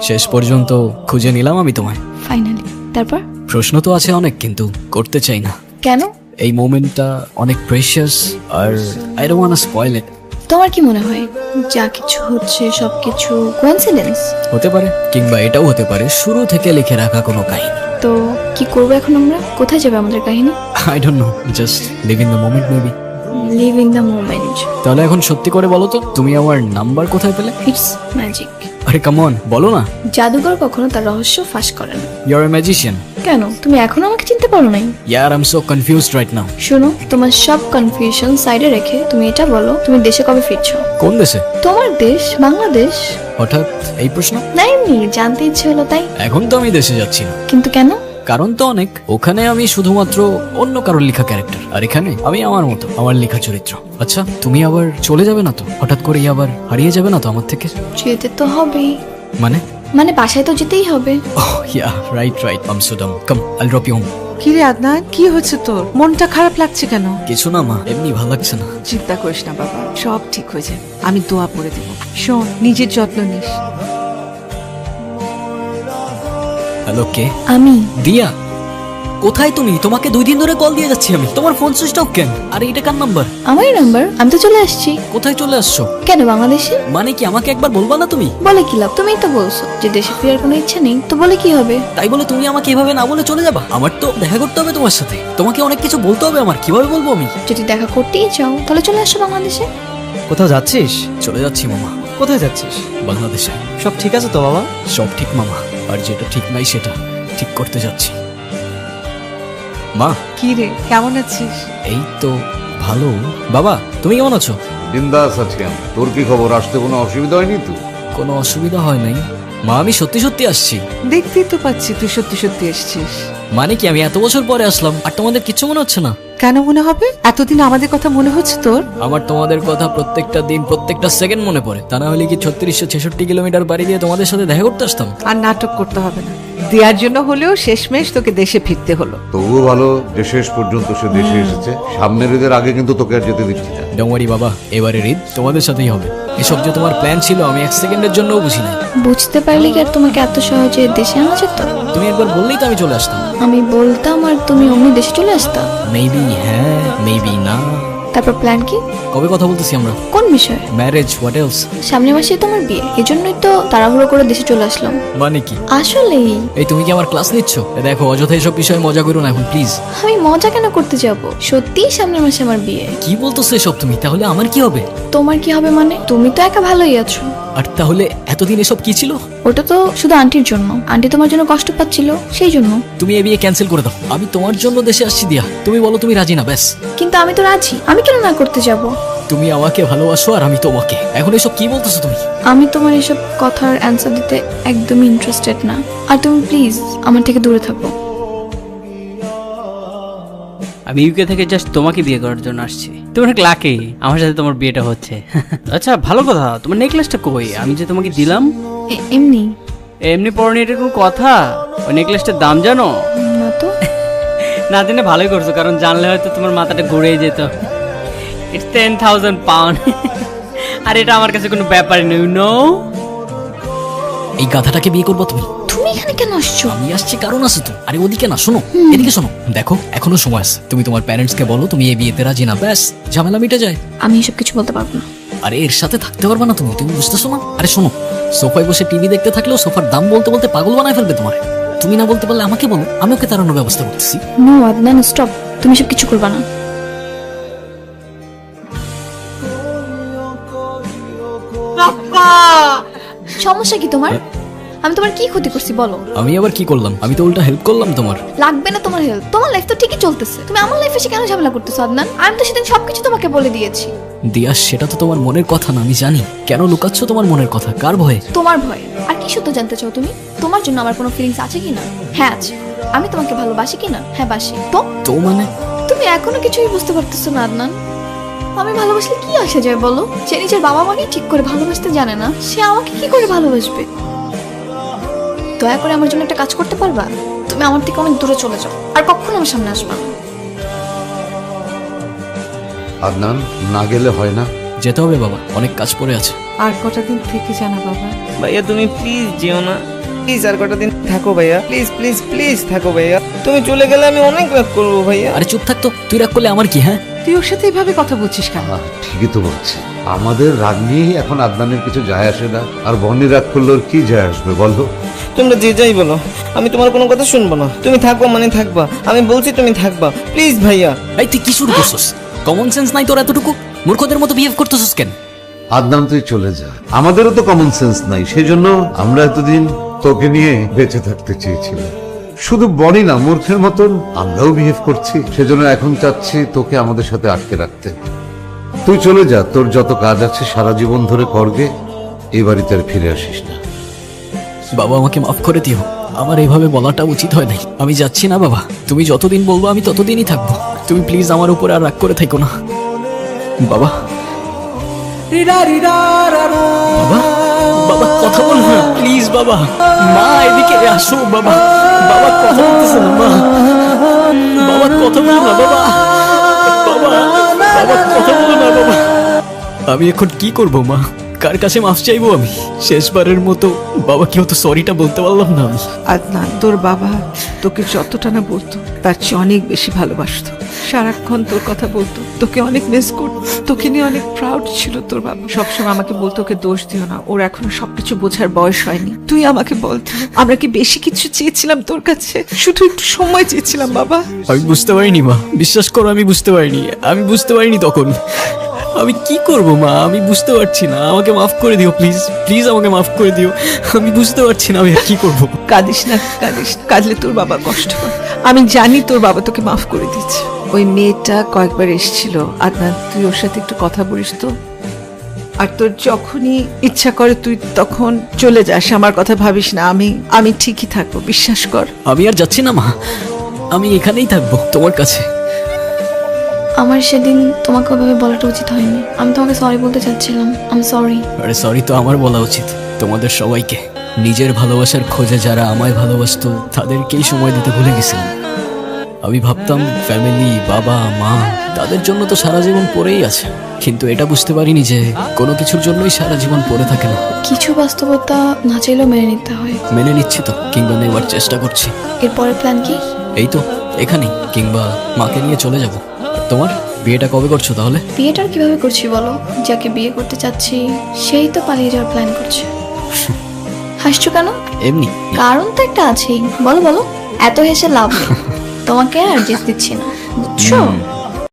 শেষ পর্যন্ত খুঁজে নিলাম আমি তোমায়। ফাইনালি। তারপর? প্রশ্ন তো আছে অনেক, কিন্তু করতে চাই না। কেন? এই মোমেন্টটা অনেক প্রেশিয়াস, আর I don't want to spoil it. তোমার কি মনে হয় যা কিছু হচ্ছে সবকিছু কোইন্সিডেন্স? হতে পারে, কিংবা এটাও হতে পারে শুরু থেকে লিখে রাখা কোনো কাহিনী। তো কি করবো এখন আমরা? কোথায় যাবে আমাদের কাহিনী? I don't know, just live in the moment maybe. Living the moment. তাহলে এখন সত্যি করে বলো তো, তুমি আমার নাম্বার কোথায় পেলে? It's magic. আরে কাম অন, বলো না। জাদুঘর কখনো তার রহস্য ফাঁস করে না। You are a magician. কেন তুমি এখনো আমাকে চিনতে পারো নাই? ইয়ার I am so confused right now. শোনো, তোমার সব কনফিউশন সাইডে রেখে তুমি এটা বলো, তুমি দেশে কবে ফিরছো? কোন দেশে? তোমার দেশ বাংলাদেশ। হঠাৎ এই প্রশ্ন? না, এমনি জানতে ইচ্ছে হলো তাই। এখন তো আমি দেশে যাচ্ছি না। কিন্তু কেন? কারণ তো অনেক। ওখানে আমি শুধুমাত্র অন্য কারোর লেখা ক্যারেক্টার, আর এখানে আমি আমার মতো, আমার লেখা চরিত্র। আচ্ছা, তুমি আবার চলে যাবে না তো? হঠাৎ করে আবার হারিয়ে যাবে না তো আমার থেকে? যেতে তো হবেই। মানে? মানে বাসায় তো যেতেই হবে। Oh yeah, right right, I am so dumb. Come, I will drop you home. কি রে আদনান, কি হচ্ছে তোর? মনটা খারাপ লাগছে কেন? কিছু না মা, এমনি ভালো লাগছে না। চিন্তা করিস না বাবা, সব ঠিক হয়ে যাবে। আমি দোয়া পড়ে দেব। শোন, নিজের যত্ন নিস। হ্যালো, কে? আমি। দিয়া, কোথায় তুমি? তোমাকে 2 দিন ধরে কল দিয়ে যাচ্ছি আমি। তোমার ফোন সুইচ অফ কেন? আর এটা কার নাম্বার? আমারই নাম্বার। আমি তো চলে আসছি। কোথায় চলে আসছো? কেন বাংলাদেশে? মানে কি, আমাকে একবার বলবা না তুমি? বলে কি লাভ? তুমিই তো বলছো যে দেশে ফেরার কোনো ইচ্ছা নেই, তো বলে কি হবে? তাই বলে তুমি আমাকে এভাবে না বলে চলে যাবা? আমার তো দেখা করতে হবে তোমার সাথে। তোমাকে অনেক কিছু বলতে হবে আমার। কিভাবে বলবো আমি? যদি দেখা করতেই চাও তাহলে চলে আসো বাংলাদেশে। কোথাও যাচ্ছিস? চলে যাচ্ছি মামা, কোথায় যাচ্ছিস? বাংলাদেশে। সব ঠিক আছে তো বাবা? সব ঠিক মামা, আর যেটা ঠিক নাই সেটা ঠিক করতে যাচ্ছি। মা, কি রে, কেমন আছিস? এই তো ভালো। বাবা, তুমি কেমন আছো? বিন্দাস আছি আমি। তোর কি খবর? আসতে কোনো অসুবিধা হয়নি তো? কোনো অসুবিধা হয় নাই মা, আমি সত্যি সত্যি আসছি। দেখতেই তো পাচ্ছি তুই সত্যি সত্যি এসেছিস। মানে কি, আমি এত বছর পরে আসলাম আর তোমাদের কিচ্ছু মনে হচ্ছে না? কেন মনে হবে? এতদিন আমাদের কথা মনে হচ্ছে তোর? আমার তোমাদের কথা প্রত্যেকটা দিন, প্রত্যেকটা সেকেন্ড মনে পড়ে। তা না হলে কি 3666 কিলোমিটার বাড়ি দিয়ে তোমাদের সাথে দেখা করতে আসতাম? আর নাটক করতে হবে না। দেওয়ার জন্য হলেও শেষমেশ তোকে দেশে ফিরতে হলো। তবুও ভালো যে শেষ পর্যন্ত সে দেশে এসেছে। সামনের ঈদের আগে কিন্তু তোকে আর যেতে দিচ্ছি না। ডোন্ট বাবা, এবারে ঈদ তোমাদের সাথেই হবে। এসব যে তোমার প্ল্যান ছিল আমি 1 সেকেন্ডের জন্যও বুঝি নাই। বুঝতে পারলে কি আর তোমাকে এত সহজে দেশে আনা যেত? তুমি একবার বললেই তো আমি চলে আসতাম। আমি বলতাম আর তুমি অমনি দেশে চলে আসতা। মেবি হ্যাঁ, মেবি না। তারপর প্ল্যান কি? কবে কথা বলতেছি আমরা? কোন বিষয়ে? Marriage, what else? সামনের মাসে তো আমার বিয়ে, এজন্যই তো তাড়াহুড়ো করে দেশে চলে আসলাম। মানে কি? আসলেই। এই তুমি কি আমার ক্লাস নিচ্ছ? দেখো, অযথা এসব বিষয়ে মজা করো না এখন প্লিজ। আমি মজা কেন করতে যাব? সত্যিই সামনের মাসে আমার বিয়ে। কি বলতেছো এসব তুমি? তাহলে আমার কি হবে? তোমার কি হবে মানে? তুমি তো একা ভালোই আছো। আর তাহলে এতদিন এসব কি ছিল? ওটা তো শুধু আন্টির জন্য। আন্টি তোমার জন্য কষ্ট পাচ্ছিল, সেই জন্য। তুমি এ বিয়ে ক্যান্সেল করে দাও। আমি তোমার জন্য দেশে আসছি দিয়া। তুমি বলো তুমি রাজি না, ব্যাস। কিন্তু আমি তো রাজি। আমি কেন না করতে যাব? তুমি আমাকে ভালোবাসো আর আমি তোমাকে। এখন এসব কি বলতেছো তুমি? আমি তোমার এসব কথার অ্যান্সার দিতে একদমই ইন্টারেস্টেড না। আর তুমি প্লিজ আমার থেকে দূরে থাকো। আমি ইউকে থেকে জাস্ট তোমাকে বিয়ে করার জন্য আসছি। তুমি অনেক লাকি, আমার সাথে তোমার বিয়েটা হচ্ছে। আচ্ছা, ভালো কথা। তোমার নেকলেসটা কই? আমি যে তোমাকে দিলাম। এমনি। এমনি পরনি, এটা কোনো কথা? ওই নেকলেসটার দাম জানো? না তো। না জেনে ভালোই করছো, কারণ জানলে হয়তো তোমার মাথাটা ঘুরে যেত। It's 10,000 pound. আর এটা আমার কাছে কোনো ব্যাপারই নেই, ইউ নো। এই গাধাটাকে বিয়ে করবো তুমি? তুমি এখানে কেন আসছো? আমি আসছি কারণ আছে তো। আরে ওদিকে না, শোনো, এদিকে শোনো। দেখো, এখনো সময় আছে। তুমি তোমার প্যারেন্টসকে বলো তুমি এই বিয়েতে রাজি না, ব্যাস ঝামেলা মিটে যায়। আমি এসব কিছু বলতে পারবো না। আরে এর সাথে থাকতে পারবে না তুমি, তুমি বুঝতেছো না? আরে শোনো, সোফায় বসে টিভি দেখতে থাকলেও সোফার দাম বলতে বলতে পাগল বানায় ফেলবে তোমার। তুমি না বলতে পারলে আমাকে বলো, আমি ওকে তাড়ানোর ব্যবস্থা করতেছি। No Adnan, stop. তুমি সব কিছু করবা না। সমস্যা কি তোমার? আমি তোমার কি ক্ষতি করছি বলো? আমি আবার কি করলাম? আমি তো উল্টা হেল্প করলাম তোমার। লাগবে না তোমার হেল্প। তোমার লাইফ তো ঠিকই চলতেছে। তুমি আমার লাইফে এসে কেন ঝামেলা করতেছো আদনান? আমি তো সেদিন সবকিছু তোমাকে বলে দিয়েছি। দিয়া, সেটা তো তোমার মনের কথা না, আমি জানি। কেন লুকাচ্ছ তোমার মনের কথা? কার ভয়ে? তোমার ভয়। আর কি সত্য জানতে চাও তুমি? তোমার জন্য আমার কোনো ফিলিংস আছে কিনা? হ্যাঁ আছে। আমি তোমাকে ভালোবাসি কিনা? হ্যাঁ বাসি। তো মানে? তুমি এখনো কিছুই বুঝতে পারতেছো না আদনান। আমি ভালোবাসলে কি আসে যায় বলো? যে নিজের বাবা মাকে ঠিক করে ভালোবাসতে জানে না, সে আমাকে কি করে ভালোবাসবে? দয়া করে আমার জন্য একটা কাজ করতে পারবা? তুমি আমার থেকে অনেক দূরে চলে যাও, আর কখনো আমার সামনে আসবা না। আদনান, না গেলে হয় না। যেতে হবে বাবা, অনেক কাজ পড়ে আছে। আর কটা দিন থেকে জানা বাবা। ভাইয়া তুমি প্লিজ যেও না। প্লিজ আর কটা দিন থাকো ভাইয়া, প্লিজ প্লিজ প্লিজ থাকো ভাইয়া। তুমি চলে গেলে আমি অনেক রাগ করবো ভাইয়া। আরে চুপ থাক তো, তুই রাগ করলে আমার কি? হ্যাঁ, তুই ওর সাথে এইভাবে কথা বলছিস কেন? ঠিকই তো বলছি, আমাদের রাগ নিয়েই এখন আদনানের কিছু যায় আসে না, আর বনি রাগ করলে ওর কি যায় আসবে বলো? তোমরা যে যাই বলো, আমি তোমার কোনো কথা শুনবো না। তুমি থাকবা মানে থাকবা, আমি বলছি তুমি থাকবা, প্লিজ ভাইয়া। এই তুই কি শুরু করছিস? কমন সেন্স নাই তোর এতটুকু? মূর্খদের মতো বিহেভ করতেছিস কেন? আদনান তুই চলে যা, আমাদেরও তো কমন সেন্স নাই, সেজন্য আমরা এতদিন তোকে নিয়ে বেঁচে থাকতে চেয়েছিলাম। শুধু বনি না, মূর্খের মতন আমরাও বিহেভ করছি, সেজন্য এখন চাচ্ছি তোকে আমাদের সাথে আটকে রাখতে। তুই চলে যা, তোর যত কাজ আছে সারা জীবন ধরে করগে, এই বাড়িতে আর ফিরে আসিস না। বাবা আমাকে মাফ করে দিও, আমার এইভাবে বলাটা উচিত হয় নাই। আমি যাচ্ছি না বাবা, তুমি যতদিন বলবো আমি ততদিনই থাকবো। তুমি প্লিজ আমার উপরে আর রাগ করে থাকো না বাবা। বাবা, বাবা কথা বল না প্লিজ বাবা। মা এদিকে আসো বাবা। বাবা কথা বলতেছে না মা। বাবা কথা বলো না বাবা। বাবা, বাবা কথা বলো না বাবা। আমি এখন কি করব মা? কার কাছে মাফ চাইবো আমি? শেষবারের মতো বাবাকেও তো সরিটা বলতে পারলাম না আমি। আদনান, তোর বাবা তোকে যতটা না বলতো তার চেয়ে অনেক বেশি ভালোবাসতো। সারাক্ষণ তোর কথা বলতো, তোকে অনেক মিস করতো, তোকে নিয়ে অনেক প্রাউড ছিল তোর বাবা। সবসময় আমাকে বলতো ওকে দোষ দিও না, ওর এখনো সবকিছু বোঝার বয়স হয়নি। তুই আমাকে বলতো, আমরা কি বেশি কিছু চেয়েছিলাম তোর কাছে? শুধু একটু সময় চেয়েছিলাম বাবা। আমি বুঝতে পারিনি মা, বিশ্বাস করো আমি বুঝতে পারিনি। আমি বুঝতে পারিনি তখন। আমি কি করব মা? আমি বুঝতে পারছি না, আমাকে মাফ করে দিও প্লিজ। প্লিজ আমাকে মাফ করে দিও। আমি বুঝতে পারছি না আমি আর কি করব। কাঁদিস না, কাঁদিস না। কাঁদলে তোর বাবা কষ্ট পায়। আমি জানি তোর বাবা তোকে মাফ করে দিচ্ছে। ওই মেয়েটা কয়েকবার এসেছিল আদনান, তুই ওর সাথে একটু কথা বলিস তো। আর তোর যখনই ইচ্ছা করে তুই তখন চলে যাস, আমার কথা ভাবিস না। আমি ঠিকই থাকবো, বিশ্বাস কর। আমি আর যাচ্ছি না মা, আমি এখানেই থাকবো তোমার কাছে। আমার সেদিন তোমাকে ওভাবে বলাটা উচিত হয়নি। আমি তোমাকে সরি বলতে চাচ্ছিলাম। I am sorry. আরে সরি তো আমার বলা উচিত, তোমাদের সবাইকে। নিজের ভালোবাসার খোঁজে যারা আমায় ভালোবাসতো তাদেরকেই সময় দিতে ভুলে গেছিলাম। আমি ভাবতাম ফ্যামিলি, বাবা মা, তাদের জন্য তো সারা জীবন পড়েই আছে, কিন্তু এটা বুঝতে পারিনি যে কোনো কিছুর জন্যই সারা জীবন পড়ে থাকে না। কিছু বাস্তবতা না চাইলেও মেনে নিতে হয়। মেনে নিচ্ছি তো, কিংবা নেবার চেষ্টা করছি। এরপরের প্ল্যান কি? এই তো এখানেই, কিংবা মাকে নিয়ে চলে যাব। তোমার বিয়েটা কবে করছো তাহলে? বিয়েটা আর কিভাবে করছি বলো? যাকে বিয়ে করতে চাচ্ছি সেই তো পালিয়ে যাওয়ার প্ল্যান করছে। হাসছো কেন? এমনি। কারণ তো একটা আছেই। বলো বলো, এত হেসে লাভ নেই। তোমাকে আর যেতে দিচ্ছি না, বুঝছো?